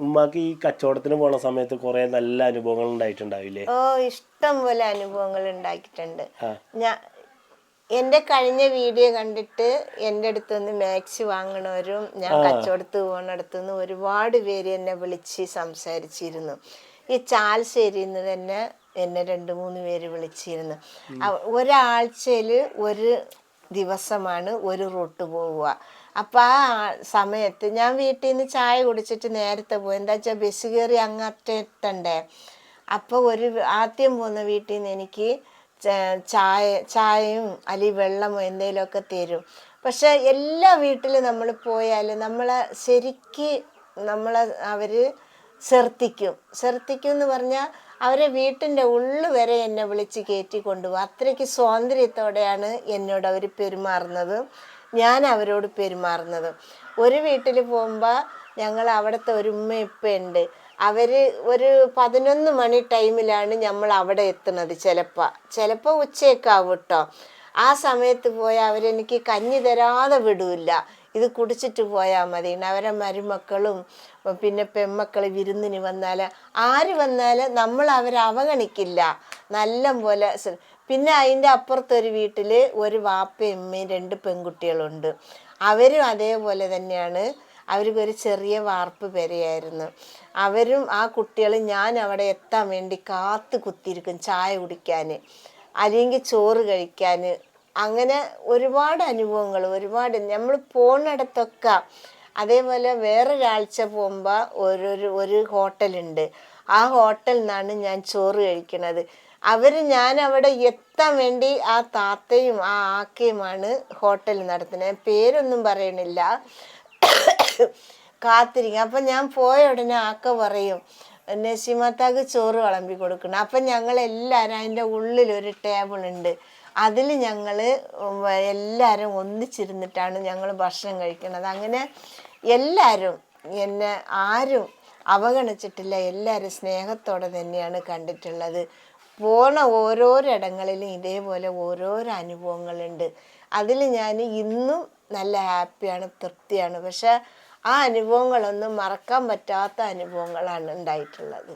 ഉമ്മാക്ക് ഈ കച്ചവടത്തിന് പോണ സമയത്ത് കുറെ നല്ല അനുഭവങ്ങൾ ഉണ്ടായിട്ടുണ്ടാവില്ലേ? ഓ, ഇഷ്ടം പോലെ അനുഭവങ്ങൾ ഉണ്ടാക്കിയിട്ടുണ്ട്. ഞാൻ എൻ്റെ കഴിഞ്ഞ വീഡിയോ കണ്ടിട്ട് എൻ്റെ അടുത്തുനിന്ന് മാക്സി വാങ്ങണവരും ഞാൻ കച്ചവടത്ത് പോകണടുത്തുനിന്ന് ഒരുപാട് പേര് എന്നെ വിളിച്ച് സംസാരിച്ചിരുന്നു. ഈ ചാൽശ്ശേരിയിൽ നിന്ന് തന്നെ എന്നെ 2-3 പേര് വിളിച്ചിരുന്നു. ഒരാഴ്ചയിൽ ഒരു ദിവസമാണ് ഒരു റൂട്ട് പോവുക. അപ്പം ആ സമയത്ത് ഞാൻ വീട്ടിൽ നിന്ന് ചായ കുടിച്ചിട്ട് നേരത്തെ പോകും. എന്താ വെച്ചാൽ ബസ് കയറി അങ്ങറ്റെത്തണ്ടേ. അപ്പോൾ ആദ്യം പോകുന്ന വീട്ടിൽ നിന്ന് എനിക്ക് ചായയും അല്ലെങ്കിൽ വെള്ളമോ എന്തെങ്കിലുമൊക്കെ തരും. പക്ഷെ എല്ലാ വീട്ടിലും നമ്മൾ പോയാൽ നമ്മളെ ശരിക്ക് അവർ ശ്രദ്ധിക്കും എന്ന് പറഞ്ഞാൽ അവരെ വീട്ടിൻ്റെ ഉള്ളു വരെ എന്നെ വിളിച്ച് കയറ്റി കൊണ്ടുപോകും. അത്രയ്ക്ക് സ്വാതന്ത്ര്യത്തോടെയാണ് എന്നോട് അവർ പെരുമാറുന്നത്, ഞാൻ അവരോട് പെരുമാറുന്നത്. ഒരു വീട്ടിൽ പോകുമ്പോൾ ഞങ്ങൾ അവിടുത്തെ ഒരു ഉമ്മ ഇപ്പയുണ്ട്. അവർ ഒരു 11 മണി ടൈമിലാണ് നമ്മൾ അവിടെ എത്തുന്നത്. ചിലപ്പോൾ ഉച്ചയൊക്കെ ആവും കേട്ടോ. ആ സമയത്ത് പോയാൽ അവരെനിക്ക് കഞ്ഞി തരാതെ വിടില്ല. ഇത് കുടിച്ചിട്ട് പോയാൽ മതി. അവരെ മരുമക്കളും പിന്നെ പെൺമക്കൾ വിരുന്നിന് വന്നാൽ ആര് വന്നാലും നമ്മൾ അവരെ അവഗണിക്കില്ല. നല്ല പോലെ. പിന്നെ അതിൻ്റെ അപ്പുറത്തൊരു വീട്ടിൽ ഒരു വാപ്പയും ഉമ്മയും 2 പെൺകുട്ടികളുണ്ട്. അവരും അതേപോലെ തന്നെയാണ്. അവർക്കൊരു ചെറിയ വാർപ്പ് പെരയായിരുന്നു. അവരും ആ കുട്ടികളും ഞാൻ അവിടെ എത്താൻ വേണ്ടി കാത്തു കുത്തിയിരിക്കും ചായ കുടിക്കാൻ, അല്ലെങ്കിൽ ചോറ് കഴിക്കാൻ. അങ്ങനെ ഒരുപാട് അനുഭവങ്ങൾ, ഒരുപാട്. നമ്മൾ പോകുന്നിടത്തൊക്കെ അതേപോലെ. വേറൊരാഴ്ച പോകുമ്പോൾ ഒരു ഹോട്ടലുണ്ട്. ആ ഹോട്ടലിൽ നിന്നാണ് ഞാൻ ചോറ് കഴിക്കുന്നത്. ഞാൻ അവിടെ എത്താൻ വേണ്ടി ആ താത്തയും ആ ആക്കയുമാണ് ഹോട്ടൽ നടത്തുന്നത്. പേരൊന്നും പറയണില്ല. കാത്തിരിക്കും. അപ്പം ഞാൻ പോയ ഉടനെ ആക്ക പറയും, നസീമത്താക്ക് ചോറ് വിളമ്പി കൊടുക്കണം. അപ്പം ഞങ്ങളെല്ലാവരും അതിൻ്റെ ഉള്ളിലൊരു ടേബിളുണ്ട്. അതിൽ ഞങ്ങൾ എല്ലാവരും ഒന്നിച്ചിരുന്നിട്ടാണ് ഞങ്ങൾ ഭക്ഷണം കഴിക്കുന്നത്. അങ്ങനെ എല്ലാവരും എന്നെ ആരും അവഗണിച്ചിട്ടില്ല. എല്ലാവരും സ്നേഹത്തോടെ തന്നെയാണ് കണ്ടിട്ടുള്ളത്. പോണ ഓരോരിടങ്ങളിലും ഇതേപോലെ ഓരോരോ അനുഭവങ്ങളുണ്ട്. അതിൽ ഞാൻ ഇന്നും നല്ല ഹാപ്പിയാണ്, തൃപ്തിയാണ്. പക്ഷെ ആ അനുഭവങ്ങളൊന്നും മറക്കാൻ പറ്റാത്ത അനുഭവങ്ങളാണ് ഉണ്ടായിട്ടുള്ളത്.